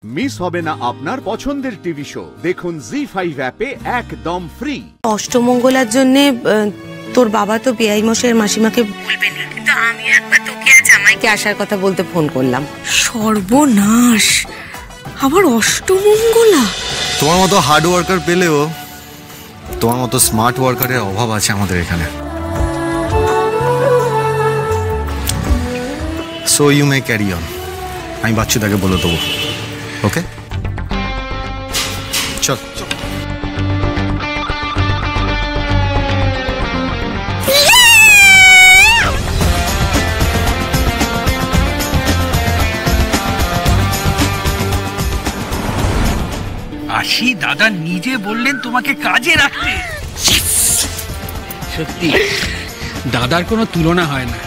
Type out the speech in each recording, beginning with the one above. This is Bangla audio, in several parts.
মিস হবে না আপনার পছন্দের টিভি শো। দেখুন জি5 অ্যাপে একদম ফ্রি। অষ্টমঙ্গলার জন্য তোর বাবা তো বেআই মশাইয়ের মাসিমাকে বলবে না, কিন্তু আমি একবার তোকে আর জামাইকে আসার কথা বলতে ফোন করলাম। সর্বনাশ, আবার অষ্টমঙ্গলা। তোমার মতো হার্ড ওয়ার্কার পেলেও তোমার মতো স্মার্ট ওয়ার্কারের অভাব আছে আমাদের এখানে। So you may carry on. আমি বাচ্চুদাকে বলে দেবো। ওকে, চল। আশি দাদা নিজে বললেন তোমাকে কাজে রাখতে। সত্যি দাদার কোনো তুলনা হয় না।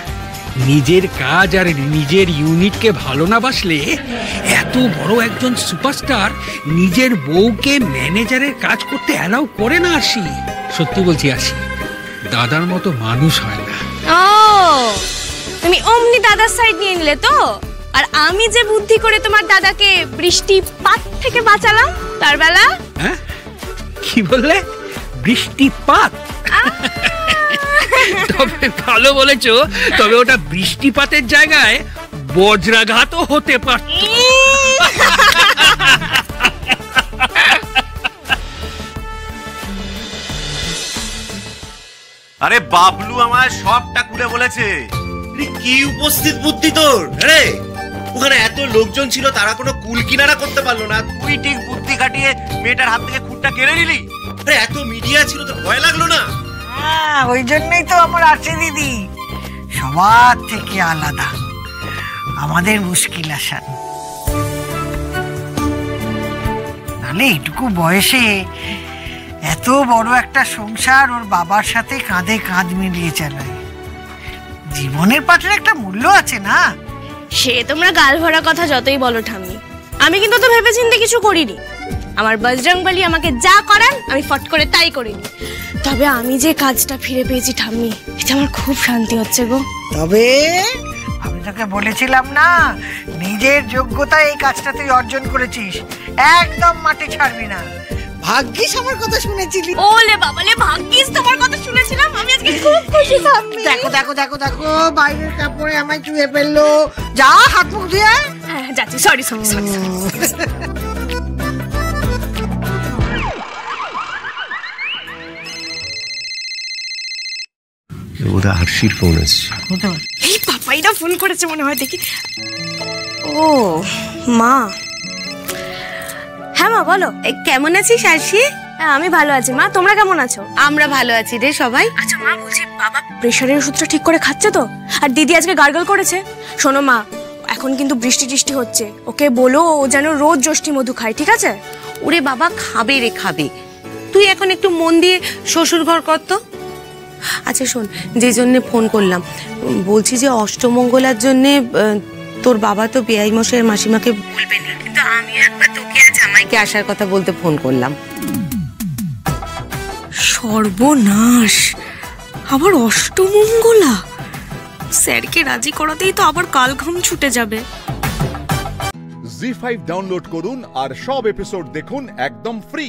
নিজের কাজ আর নিজের ইউনিটকে ভালো না বাসলে এত বড় একজন সুপারস্টার নিজের বউকে ম্যানেজারের কাজ করতে অ্যালাউ করে না। আশি সত্যি বলছি, আশি দাদার মতো মানুষ হয় না। ও, তুমি অমনি দাদার সাইড নিয়ে নিলে তো। আর আমি যে বুদ্ধি করে তোমার দাদাকে বৃষ্টিপাত থেকে বাঁচালাম তার বেলা। হ্যাঁ, কি বললে? বৃষ্টিপাত? তবে ভালো বলেছো। তবে ওটা বৃষ্টিপাতের জায়গায় বজ্রাঘাতও হতে পারত। আরে বাবলু আমার সবটা খুলে বলেছে। কি উপস্থিত বুদ্ধি তোর! আরে ওখানে এত লোকজন ছিল, তারা কোনো কুল কিনারা করতে পারলো না, তুই ঠিক বুদ্ধি কাটিয়ে মেয়েটার হাত থেকে খুঁটটা কেড়ে নিলি। আরে এত মিডিয়া ছিল, তোর ভয় লাগলো না? ওই জন্যই তো আমার আছে দিদি, সবার থেকে আলাদা, আমাদের মুশকিল আসান। নালে এইটুকু বয়সে এত বড় একটা সংসার ওর বাবার সাথে কাঁধে কাঁধ মিলিয়ে চালায়। জীবনের পাঠের একটা মূল্য আছে না? সে তোমরা গাল ভরা কথা যতই বলো ঠাম্মি, আমি কিন্তু তো ভেবেচিন্তে কিছু করিনি। আমার বজরংবলী আমাকে যা করান আমি ফট করে তাই করিনি। তবে আমি যে কাজটা ফিরে পেয়েছি ঠাম্মি, এটা আমার খুব শান্তি হচ্ছে গো। তবে আমি তোকে বলেছিলাম না, নিজের যোগ্যতায় এই কাজটা তুই অর্জন করেছিস, একদম মাটি ছাড়বি না। ভাগ্যিস আমার কথা শুনেছিলি। ওলে বাবালে, ভাগ্যিস তোমার কথা শুনেছিলাম। আমি আজকে খুব খুশি ঠাম্মি। দেখো দেখো দেখো দেখো, বাইরের কাপড়ে আমায় চুয়ে ফেললো। যা, হাত মুখ ধুয়ে। হ্যাঁ যাচ্ছি, সরি সরি সরি। ওটা আরশির ফোন এসছে। এই পাপাইদা ফোন করেছে মনে হয়, দেখি। ও মা। হ্যাঁ মা বলো। কেমন আছিস আরশি? হ্যাঁ আমি ভালো আছি মা, তোমরা কেমন আছো? আমরা ভালো আছি রে সবাই। আচ্ছা মা, বলছি বাবা প্রেশারের ওষুধটা ঠিক করে খাচ্ছে তো? আর দিদি আজকে গার্গল করেছে। শোনো মা, এখন কিন্তু বৃষ্টি টিষ্টি হচ্ছে, ওকে বলো ও যেন রোজ যষ্টি মধু খায়, ঠিক আছে? ওরে বাবা, খাবে রে খাবে। তুই এখন একটু মন দিয়ে শ্বশুর ঘর কর তো। আচ্ছা শোন, যে জন্য ফোন করলাম, বলছি যে অষ্টমঙ্গলার জন্য তোর বাবা তো বেআই মশাইয়ের মাসিমাকে বলবে না, কিন্তু আমি একবার তোকে আর জামাইকে আসার কথা বলতে ফোন করলাম। সর্বনাশ, আবার অষ্টমঙ্গলা। স্যারকে রাজি করাতেই তো আবার কাল ঘুম ছুটে যাবে। জি5 ডাউনলোড করুন আর সব এপিসোড দেখুন একদম ফ্রি।